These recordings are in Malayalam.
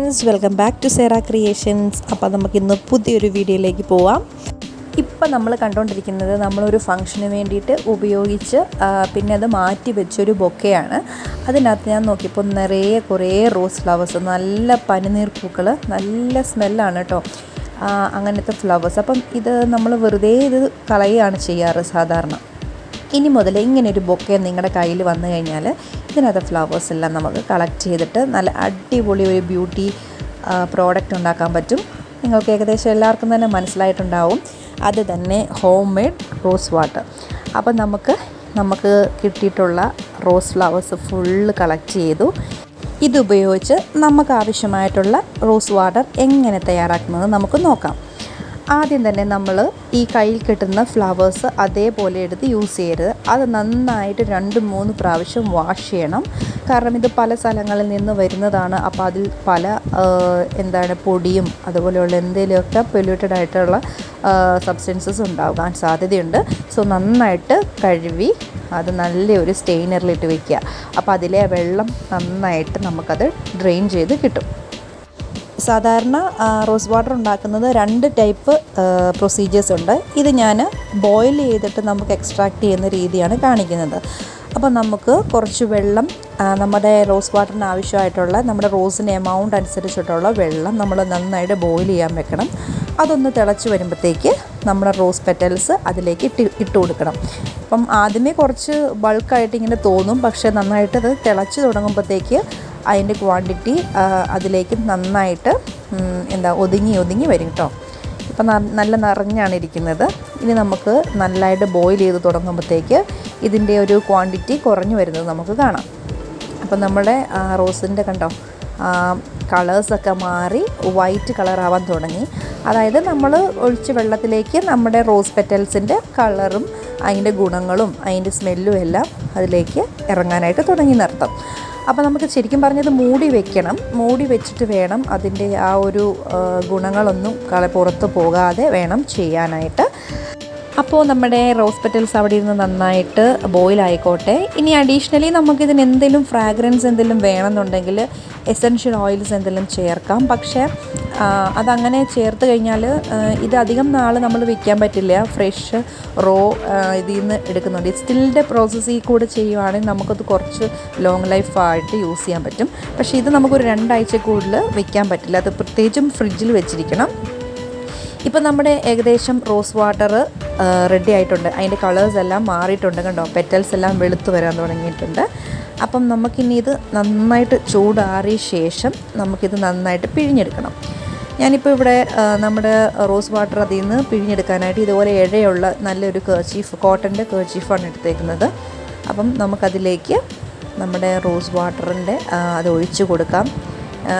Friends, welcome back to Sera creations. അപ്പോൾ നമുക്കിന്ന് പുതിയൊരു വീഡിയോയിലേക്ക് പോവാം. ഇപ്പം നമ്മൾ കണ്ടുകൊണ്ടിരിക്കുന്നത് നമ്മളൊരു ഫംഗ്ഷന് വേണ്ടിയിട്ട് ഉപയോഗിച്ച് പിന്നെ അത് മാറ്റി വെച്ചൊരു ബൊക്കെയാണ്. അതിനകത്ത് ഞാൻ നോക്കിയപ്പോൾ നിറയെ കുറേ റോസ് ഫ്ലവേഴ്സ്, നല്ല പനിനീർ പൂക്കൾ, നല്ല സ്മെല്ലാണ് കേട്ടോ അങ്ങനത്തെ ഫ്ലവേഴ്സ്. അപ്പം ഇത് നമ്മൾ വെറുതെ ഇത് കളയുകയാണ് ചെയ്യാറ് സാധാരണ. ഇനി മുതൽ ഇങ്ങനെയൊരു ബൊക്കെ നിങ്ങളുടെ കയ്യിൽ വന്നു കഴിഞ്ഞാൽ ഇതിനകത്ത് ഫ്ലവേഴ്സ് എല്ലാം നമുക്ക് കളക്ട് ചെയ്തിട്ട് നല്ല അടിപൊളി ഒരു ബ്യൂട്ടി പ്രോഡക്റ്റ് ഉണ്ടാക്കാൻ പറ്റും. നിങ്ങൾക്ക് ഏകദേശം എല്ലാവർക്കും തന്നെ മനസ്സിലായിട്ടുണ്ടാവും, അത് തന്നെ ഹോം മെയ്ഡ് റോസ് വാട്ടർ. അപ്പം നമുക്ക് കിട്ടിയിട്ടുള്ള റോസ് ഫ്ലവേഴ്സ് ഫുള്ള് കളക്ട് ചെയ്തു. ഇതുപയോഗിച്ച് നമുക്ക് ആവശ്യമായിട്ടുള്ള റോസ് വാട്ടർ എങ്ങനെ തയ്യാറാക്കുന്നത് നമുക്ക് നോക്കാം. ആദ്യം തന്നെ നമ്മൾ ഈ കയ്യിൽ കിട്ടുന്ന ഫ്ലവേഴ്സ് അതേപോലെ എടുത്ത് യൂസ് ചെയ്യരുത്. അത് നന്നായിട്ട് 2-3 പ്രാവശ്യം വാഷ് ചെയ്യണം. കാരണം ഇത് പല സ്ഥലങ്ങളിൽ നിന്ന് വരുന്നതാണ്. അപ്പോൾ അതിൽ പല പൊടിയും അതുപോലെയുള്ള എന്തെങ്കിലുമൊക്കെ പൊല്യൂട്ടഡ് ആയിട്ടുള്ള സബ്സ്റ്റൻസസ് ഉണ്ടാകാൻ സാധ്യതയുണ്ട്. സോ നന്നായിട്ട് കഴുകി അത് നല്ലൊരു സ്റ്റെയിനറിലിട്ട് വയ്ക്കുക. അപ്പോൾ അതിലെ വെള്ളം നന്നായിട്ട് നമുക്കത് ഡ്രെയിൻ ചെയ്ത് കിട്ടും. സാധാരണ റോസ് വാട്ടർ ഉണ്ടാക്കുന്നത് 2 ടൈപ്പ് പ്രൊസീജിയേഴ്സ് ഉണ്ട്. ഇത് ഞാൻ ബോയിൽ ചെയ്തിട്ട് നമുക്ക് എക്സ്ട്രാക്ട് ചെയ്യുന്ന രീതിയാണ് കാണിക്കുന്നത്. അപ്പോൾ നമുക്ക് കുറച്ച് വെള്ളം, നമ്മുടെ റോസ് വാട്ടറിന് ആവശ്യമായിട്ടുള്ള നമ്മുടെ റോസിൻ്റെ എമൗണ്ട് അനുസരിച്ചിട്ടുള്ള വെള്ളം നമ്മൾ നന്നായിട്ട് ബോയിൽ ചെയ്യാൻ വെക്കണം. അതൊന്ന് തിളച്ച് വരുമ്പോഴത്തേക്ക് നമ്മുടെ റോസ് പെറ്റൽസ് അതിലേക്ക് ഇട്ട് കൊടുക്കണം. അപ്പം ആദ്യമേ കുറച്ച് ബൾക്കായിട്ട് ഇങ്ങനെ തോന്നും, പക്ഷേ നന്നായിട്ട് അത് തിളച്ച് തുടങ്ങുമ്പോഴത്തേക്ക് അതിൻ്റെ ക്വാണ്ടിറ്റി അതിലേക്ക് നന്നായിട്ട് ഒതുങ്ങി വരും കേട്ടോ. ഇപ്പം നല്ല നിറഞ്ഞാണ് ഇരിക്കുന്നത്. ഇനി നമുക്ക് നല്ലതായിട്ട് ബോയിൽ ചെയ്ത് തുടങ്ങുമ്പോഴത്തേക്ക് ഇതിൻ്റെ ഒരു ക്വാണ്ടിറ്റി കുറഞ്ഞു വരുന്നത് നമുക്ക് കാണാം. അപ്പം നമ്മുടെ റോസിൻ്റെ കണ്ടോ കളേഴ്സൊക്കെ മാറി വൈറ്റ് കളറാവാൻ തുടങ്ങി. അതായത് നമ്മൾ ഒഴിച്ച വെള്ളത്തിലേക്ക് നമ്മുടെ റോസ് പെറ്റൽസിൻ്റെ കളറും അതിൻ്റെ ഗുണങ്ങളും അതിൻ്റെ സ്മെല്ലും എല്ലാം അതിലേക്ക് ഇറങ്ങാനായിട്ട് തുടങ്ങി നിർത്തും. അപ്പോൾ നമുക്ക് ശരിക്കും പറഞ്ഞത് മൂടി വെച്ചിട്ട് വേണം അതിൻ്റെ ആ ഒരു ഗുണങ്ങളൊന്നും പുറത്ത് പോകാതെ വേണം ചെയ്യാനായിട്ട്. അപ്പോൾ നമ്മുടെ റോസ് പെറ്റൽസ് അവിടെ ഇരുന്ന് നന്നായിട്ട് ബോയിൽ ആയിക്കോട്ടെ. ഇനി അഡീഷണലി നമുക്കിതിന് എന്തെങ്കിലും ഫ്രാഗ്രൻസ് എന്തെങ്കിലും വേണമെന്നുണ്ടെങ്കിൽ എസൻഷ്യൽ ഓയിൽസ് എന്തെങ്കിലും ചേർക്കാം. പക്ഷേ അതങ്ങനെ ചേർത്ത് കഴിഞ്ഞാൽ ഇത് അധികം നാൾ നമ്മൾ വയ്ക്കാൻ പറ്റില്ല. ഫ്രഷ് റോ ഇതിൽ നിന്ന് എടുക്കുന്നുണ്ട്. സ്റ്റിലിൻ്റെ പ്രോസസ്സിൽ കൂടെ ചെയ്യുവാണെങ്കിൽ നമുക്കത് കുറച്ച് ലോങ് ലൈഫായിട്ട് യൂസ് ചെയ്യാൻ പറ്റും. പക്ഷേ ഇത് നമുക്കൊരു 2 ആഴ്ച കൂടുതൽ വയ്ക്കാൻ പറ്റില്ല. അത് പ്രത്യേകിച്ചും ഫ്രിഡ്ജിൽ വെച്ചിരിക്കണം. ഇപ്പം നമ്മുടെ ഏകദേശം റോസ് വാട്ടർ റെഡി ആയിട്ടുണ്ട്. അതിൻ്റെ കളേഴ്സ് എല്ലാം മാറിയിട്ടുണ്ട് കണ്ടോ, പെറ്റൽസ് എല്ലാം വെളുത്ത് വരാൻ തുടങ്ങിയിട്ടുണ്ട്. അപ്പം നമുക്കിനി ഇത് നന്നായിട്ട് ചൂടാറിയ ശേഷം നമുക്കിത് നന്നായിട്ട് പിഴിഞ്ഞെടുക്കണം. ഞാനിപ്പോൾ ഇവിടെ നമ്മുടെ റോസ് വാട്ടർ അതിൽ നിന്ന് പിഴിഞ്ഞെടുക്കാനായിട്ട് ഇതുപോലെ ഇഴയുള്ള നല്ലൊരു കോട്ടൻ്റെ കർച്ചീഫാണ് എടുത്തേക്കുന്നത്. അപ്പം നമുക്കതിലേക്ക് നമ്മുടെ റോസ് വാട്ടറിൻ്റെ അത് ഒഴിച്ച് കൊടുക്കാം.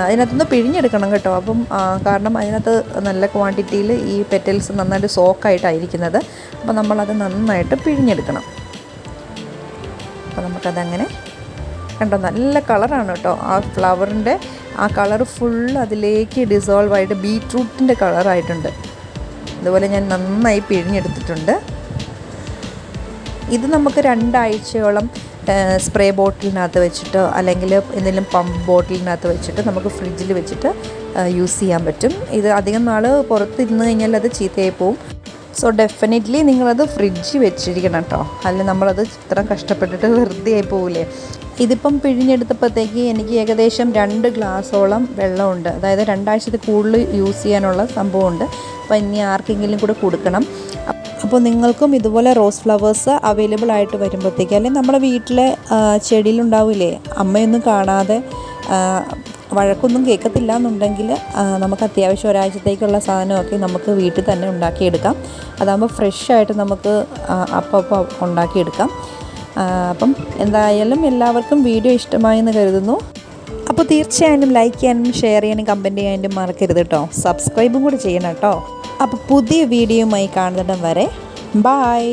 അതിനകത്തുനിന്ന് പിഴിഞ്ഞെടുക്കണം കേട്ടോ. അപ്പം കാരണം അതിനകത്ത് നല്ല ക്വാണ്ടിറ്റിയിൽ ഈ പെറ്റൽസ് നന്നായിട്ട് സോക്കായിട്ടായിരിക്കുന്നത്. അപ്പോൾ നമ്മളത് നന്നായിട്ട് പിഴിഞ്ഞെടുക്കണം. അപ്പോൾ നമുക്കതങ്ങനെ കണ്ടോ, നല്ല കളറാണ് കേട്ടോ. ആ ഫ്ലവറിൻ്റെ ആ കളർ ഫുൾ അതിലേക്ക് ഡിസോൾവ് ആയിട്ട് ബീറ്റ്റൂട്ടിൻ്റെ കളറായിട്ടുണ്ട്. അതുപോലെ ഞാൻ നന്നായി പിഴിഞ്ഞെടുത്തിട്ടുണ്ട്. ഇത് നമുക്ക് 2 ആഴ്ചയോളം സ്പ്രേ ബോട്ടിലിനകത്ത് വെച്ചിട്ടോ അല്ലെങ്കിൽ എന്തെങ്കിലും പമ്പ് ബോട്ടിലിനകത്ത് വെച്ചിട്ട് നമുക്ക് ഫ്രിഡ്ജിൽ വെച്ചിട്ട് യൂസ് ചെയ്യാൻ പറ്റും. ഇത് അധികം നാൾ പുറത്തിരുന്ന് കഴിഞ്ഞാൽ അത് ചീത്തയായി പോവും. സോ ഡെഫിനറ്റ്ലി നിങ്ങളത് ഫ്രിഡ്ജിൽ വെച്ചിരിക്കണം കേട്ടോ. അല്ലെങ്കിൽ നമ്മളത് ഇത്ര കഷ്ടപ്പെട്ടിട്ട് വെറുതെ ആയി പോവില്ലേ. ഇതിപ്പം പിഴിഞ്ഞെടുത്തപ്പോഴത്തേക്ക് എനിക്ക് ഏകദേശം 2 ഗ്ലാസ്സോളം വെള്ളമുണ്ട്. അതായത് 2 ആഴ്ചത്തിൽ കൂടുതൽ യൂസ് ചെയ്യാനുള്ള സംഭവമുണ്ട്. അപ്പോൾ ഇനി ആർക്കെങ്കിലും കൂടെ കൊടുക്കണം. അപ്പോൾ നിങ്ങൾക്കും ഇതുപോലെ റോസ് ഫ്ലവേഴ്സ് അവൈലബിൾ ആയിട്ട് വരുമ്പോഴത്തേക്ക്, അല്ലെങ്കിൽ നമ്മുടെ വീട്ടിലെ ചെടിയിലുണ്ടാവില്ലേ, അമ്മയൊന്നും കാണാതെ വഴക്കൊന്നും കേൾക്കത്തില്ല എന്നുണ്ടെങ്കിൽ നമുക്ക് അത്യാവശ്യം ഒരാഴ്ചത്തേക്കുള്ള സാധനമൊക്കെ നമുക്ക് വീട്ടിൽ തന്നെ ഉണ്ടാക്കിയെടുക്കാം. അതാകുമ്പോൾ ഫ്രഷായിട്ട് നമുക്ക് അപ്പം ഉണ്ടാക്കിയെടുക്കാം. അപ്പം എന്തായാലും എല്ലാവർക്കും വീഡിയോ ഇഷ്ടമായെന്ന് കരുതുന്നു. അപ്പോൾ തീർച്ചയായും ലൈക്ക് ചെയ്യാനും ഷെയർ ചെയ്യാനും കമൻറ്റ് ചെയ്യാനും മറക്കരുത് കേട്ടോ. സബ്സ്ക്രൈബും കൂടി ചെയ്യണം കേട്ടോ. അപ്പോൾ പുതിയ വീഡിയോയുമായി കാണുന്നിടം വരെ ബൈ.